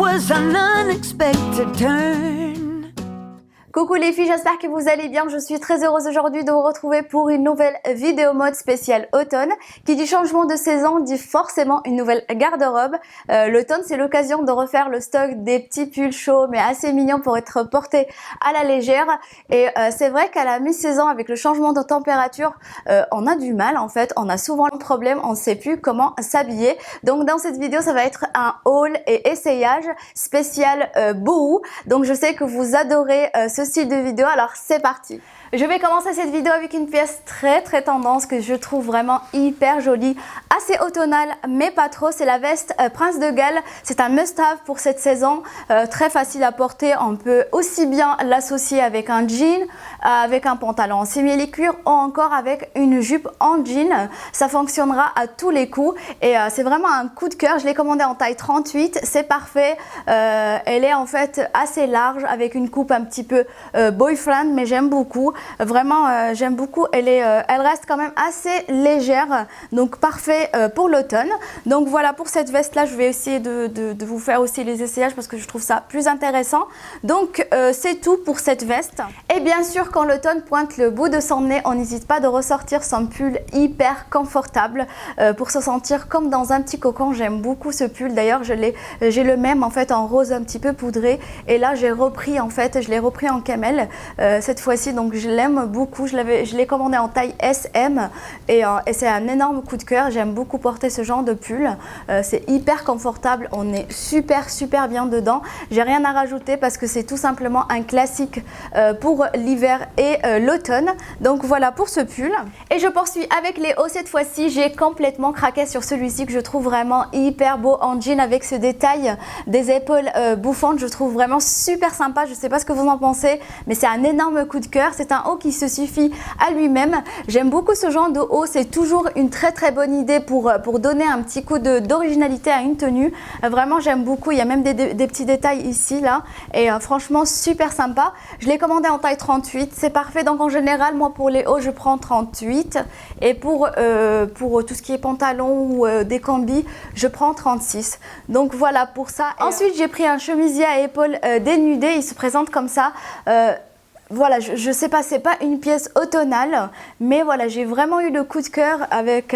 was an unexpected turn. Coucou les filles, j'espère que vous allez bien. Je suis très heureuse aujourd'hui de vous retrouver pour une nouvelle vidéo mode spéciale automne. Qui dit changement de saison dit forcément une nouvelle garde-robe. L'automne, c'est l'occasion de refaire le stock des petits pulls chauds mais assez mignons pour être portés à la légère. Et c'est vrai qu'à la mi-saison, avec le changement de température, on a du mal en fait. On a souvent le problème, on ne sait plus comment s'habiller. Donc dans cette vidéo, ça va être un haul et essayage spécial boho. Donc je sais que vous adorez ce style de vidéo, alors c'est parti. Je vais commencer cette vidéo avec une pièce très tendance que je trouve vraiment hyper jolie, assez automnale mais pas trop. C'est la veste Prince de Galles. C'est un must-have pour cette saison, très facile à porter. On peut aussi bien l'associer avec un jean, avec un pantalon en simili-cuir ou encore avec une jupe en jean. Ça fonctionnera à tous les coups et c'est vraiment un coup de cœur. Je l'ai commandée en taille 38, c'est parfait. Elle est en fait assez large avec une coupe un petit peu boyfriend, mais j'aime beaucoup. Vraiment, j'aime beaucoup. Elle reste quand même assez légère, donc parfait pour l'automne. Donc voilà, pour cette veste là, je vais essayer de vous faire aussi les essayages parce que je trouve ça plus intéressant. Donc c'est tout pour cette veste. Et bien sûr, quand l'automne pointe le bout de son nez, on n'hésite pas de ressortir son pull hyper confortable pour se sentir comme dans un petit cocon. J'aime beaucoup ce pull. D'ailleurs, j'ai le même en fait en rose un petit peu poudré. Et là, j'ai repris en fait, je l'ai repris en camel cette fois-ci. Donc je l'aime beaucoup. Je l'ai commandé en taille SM et c'est un énorme coup de cœur. J'aime beaucoup porter ce genre de pull. C'est hyper confortable. On est super bien dedans. J'ai rien à rajouter parce que c'est tout simplement un classique pour l'hiver et l'automne. Donc voilà pour ce pull. Et je poursuis avec les hauts. Cette fois-ci, j'ai complètement craqué sur celui-ci que je trouve vraiment hyper beau en jean avec ce détail des épaules bouffantes. Je trouve vraiment super sympa. Je sais pas ce que vous en pensez, mais c'est un énorme coup de cœur. C'est un haut qui se suffit à lui-même. J'aime beaucoup ce genre de haut. C'est toujours une très bonne idée pour donner un petit coup d'originalité à une tenue. Vraiment, j'aime beaucoup. Il y a même des petits détails ici, là. Et franchement, super sympa. Je l'ai commandé en taille 38. C'est parfait. Donc en général, moi pour les hauts, je prends 38. Et pour tout ce qui est pantalon ou des combis, je prends 36. Donc voilà pour ça. Ensuite, j'ai pris un chemisier à épaules dénudé. Il se présente comme ça. Voilà, je sais pas, c'est pas une pièce automnale, mais voilà, j'ai vraiment eu le coup de cœur avec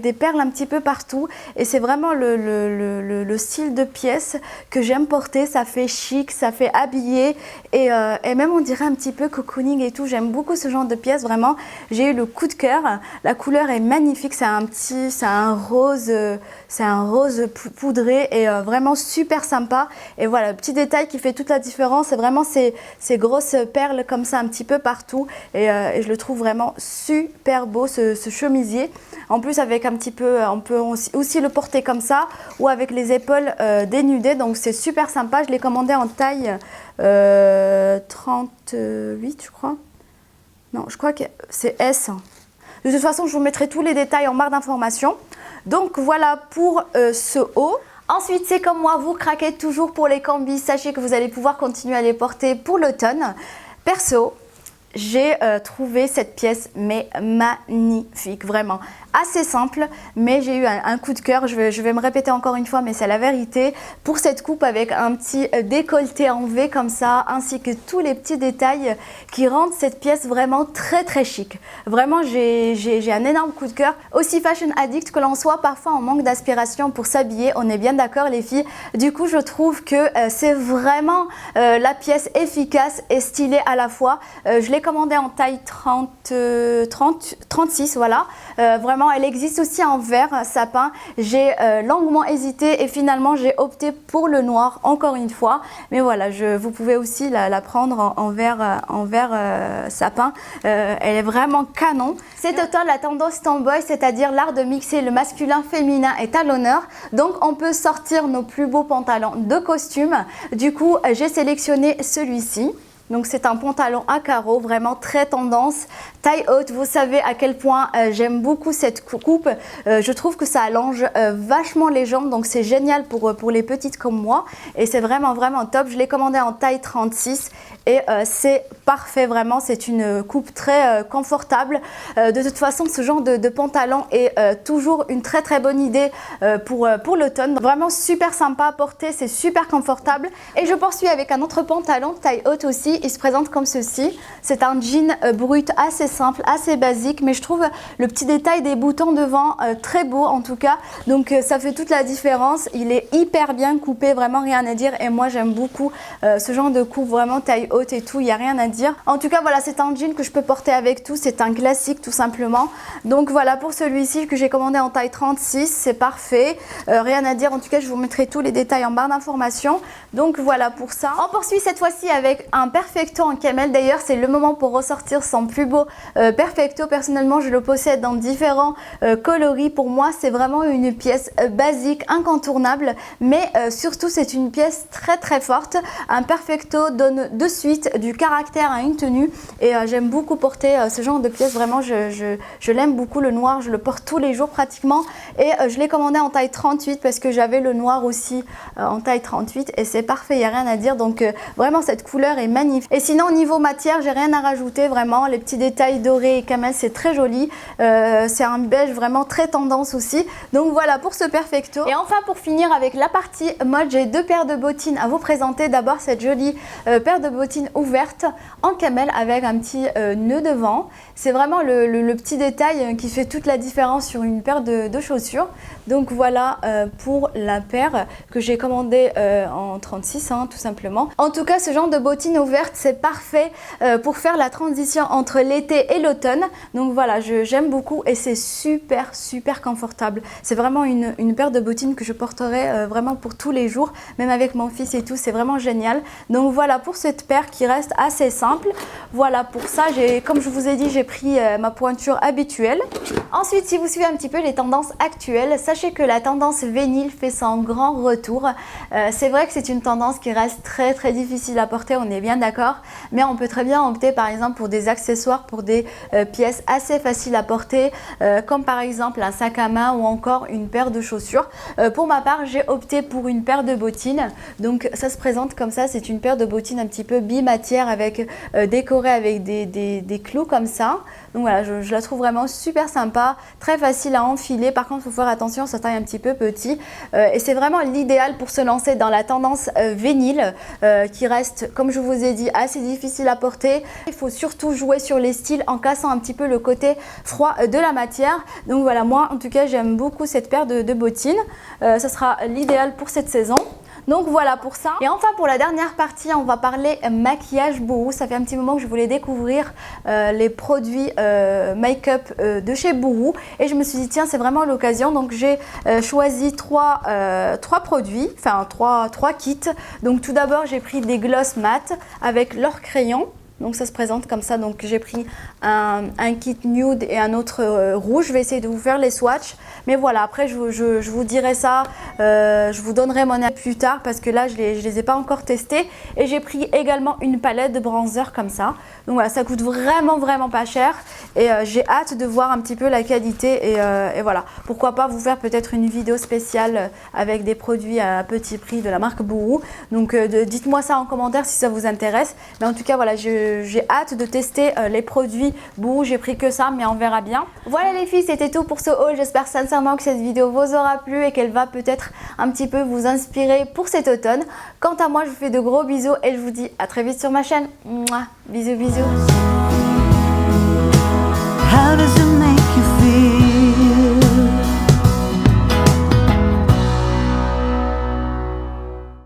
des perles un petit peu partout. Et c'est vraiment le style de pièce que j'aime porter. Ça fait chic, ça fait habillé et même on dirait un petit peu cocooning et tout. J'aime beaucoup ce genre de pièce, vraiment. J'ai eu le coup de cœur. La couleur est magnifique, c'est un rose poudré et vraiment super sympa. Et voilà, le petit détail qui fait toute la différence, c'est vraiment ces grosses perles comme ça un petit peu partout et je le trouve vraiment super beau ce chemisier. En plus avec un petit peu, on peut aussi le porter comme ça ou avec les épaules dénudées, donc c'est super sympa. Je l'ai commandé en taille 38 je crois. Non, je crois que c'est S. De toute façon, je vous mettrai tous les détails en barre d'informations. Donc voilà pour ce haut. Ensuite, c'est comme moi, vous craquez toujours pour les combis. Sachez que vous allez pouvoir continuer à les porter pour l'automne. Perso, j'ai trouvé cette pièce mais magnifique, vraiment assez simple, mais j'ai eu un coup de cœur. Je vais me répéter encore une fois, mais c'est la vérité. Pour cette coupe avec un petit décolleté en V comme ça, ainsi que tous les petits détails qui rendent cette pièce vraiment très chic. Vraiment, j'ai un énorme coup de cœur. Aussi fashion addict que l'on soit, parfois on manque d'aspiration pour s'habiller, on est bien d'accord les filles. Du coup, je trouve que c'est vraiment la pièce efficace et stylée à la fois. Je l'ai commandée en taille 36, voilà. Vraiment, elle existe aussi en vert sapin. J'ai longuement hésité et finalement j'ai opté pour le noir encore une fois. Mais voilà, vous pouvez aussi la prendre en vert sapin. Elle est vraiment canon. Cet automne, la tendance tomboy, c'est-à-dire l'art de mixer le masculin féminin, est à l'honneur. Donc on peut sortir nos plus beaux pantalons de costume. Du coup, j'ai sélectionné celui-ci. Donc c'est un pantalon à carreaux, vraiment très tendance, taille haute. Vous savez à quel point j'aime beaucoup cette coupe. Je trouve que ça allonge vachement les jambes, donc c'est génial pour les petites comme moi. Et c'est vraiment top. Je l'ai commandé en taille 36 et c'est parfait, vraiment. C'est une coupe très confortable. De toute façon, ce genre de pantalon est toujours une très bonne idée pour l'automne. Vraiment super sympa à porter, c'est super confortable. Et je poursuis avec un autre pantalon taille haute aussi. Il se présente comme ceci. C'est un jean brut assez simple, assez basique, mais je trouve le petit détail des boutons devant très beau en tout cas. Donc ça fait toute la différence. Il est hyper bien coupé, vraiment rien à dire. Et moi j'aime beaucoup ce genre de coupe, vraiment taille haute et tout, il n'y a rien à dire. En tout cas voilà, c'est un jean que je peux porter avec tout. C'est un classique tout simplement. Donc voilà pour celui-ci que j'ai commandé en taille 36, c'est parfait. Rien à dire, en tout cas je vous mettrai tous les détails en barre d'informations. Donc voilà pour ça. On poursuit cette fois-ci avec un perfecto en camel. D'ailleurs c'est le moment pour ressortir son plus beau perfecto. Personnellement je le possède dans différents coloris. Pour moi c'est vraiment une pièce basique, incontournable, mais surtout c'est une pièce très forte. Un perfecto donne de suite du caractère à une tenue et j'aime beaucoup porter ce genre de pièce. Vraiment je l'aime beaucoup, le noir, je le porte tous les jours pratiquement et je l'ai commandé en taille 38 parce que j'avais le noir aussi en taille 38 et c'est parfait, il n'y a rien à dire. Donc vraiment cette couleur est magnifique. Et sinon au niveau matière j'ai rien à rajouter, vraiment les petits détails dorés et camel c'est très joli. C'est un beige vraiment très tendance aussi. Donc voilà pour ce perfecto. Et enfin pour finir avec la partie mode, j'ai deux paires de bottines à vous présenter. D'abord cette jolie paire de bottines ouverte en camel avec un petit nœud devant. C'est vraiment le petit détail qui fait toute la différence sur une paire de chaussures. Donc voilà pour la paire que j'ai commandée en 36 tout simplement. En tout cas ce genre de bottines ouvertes c'est parfait pour faire la transition entre l'été et l'automne. Donc voilà, j'aime beaucoup et c'est super confortable. C'est vraiment une paire de bottines que je porterai vraiment pour tous les jours, même avec mon fils et tout, c'est vraiment génial. Donc voilà pour cette paire qui reste assez simple. Voilà pour ça, comme je vous ai dit, j'ai pris ma pointure habituelle. Ensuite, si vous suivez un petit peu les tendances actuelles, sachez que la tendance vinyle fait son grand retour. C'est vrai que c'est une tendance qui reste très difficile à porter, on est bien d'accord, mais on peut très bien opter par exemple pour des accessoires, pour des pièces assez faciles à porter, comme par exemple un sac à main ou encore une paire de chaussures. Pour ma part, j'ai opté pour une paire de bottines. Donc ça se présente comme ça, c'est une paire de bottines un petit peu bimatière avec décorée avec des clous comme ça. Donc voilà, je la trouve vraiment super sympa, très facile à enfiler. Par contre, il faut faire attention, ça taille un petit peu petit. Et c'est vraiment l'idéal pour se lancer dans la tendance vinyle qui reste, comme je vous ai dit, assez difficile à porter. Il faut surtout jouer sur les styles en cassant un petit peu le côté froid de la matière. Donc voilà, moi en tout cas, j'aime beaucoup cette paire de bottines. Ça sera l'idéal pour cette saison. Donc voilà pour ça. Et enfin pour la dernière partie, on va parler maquillage Boohoo. Ça fait un petit moment que je voulais découvrir les produits make-up de chez Boohoo. Et je me suis dit tiens, c'est vraiment l'occasion. Donc j'ai choisi trois produits, enfin trois kits. Donc tout d'abord j'ai pris des gloss mat avec leur crayon. Donc ça se présente comme ça, donc j'ai pris un kit nude et un autre rouge. Je vais essayer de vous faire les swatchs. Mais voilà, après je vous dirai ça, je vous donnerai mon avis plus tard parce que là je les ai pas encore testés. Et j'ai pris également une palette de bronzer comme ça. Donc voilà, ça coûte vraiment pas cher. Et j'ai hâte de voir un petit peu la qualité et voilà. Pourquoi pas vous faire peut-être une vidéo spéciale avec des produits à petit prix de la marque Boohoo. Donc dites-moi ça en commentaire si ça vous intéresse. Mais en tout cas voilà, j'ai hâte de tester les produits Boohoo. J'ai pris que ça mais on verra bien. Voilà les filles, c'était tout pour ce haul. J'espère sincèrement que cette vidéo vous aura plu et qu'elle va peut-être un petit peu vous inspirer pour cet automne. Quant à moi, je vous fais de gros bisous et je vous dis à très vite sur ma chaîne. Mouah, bisous. How does a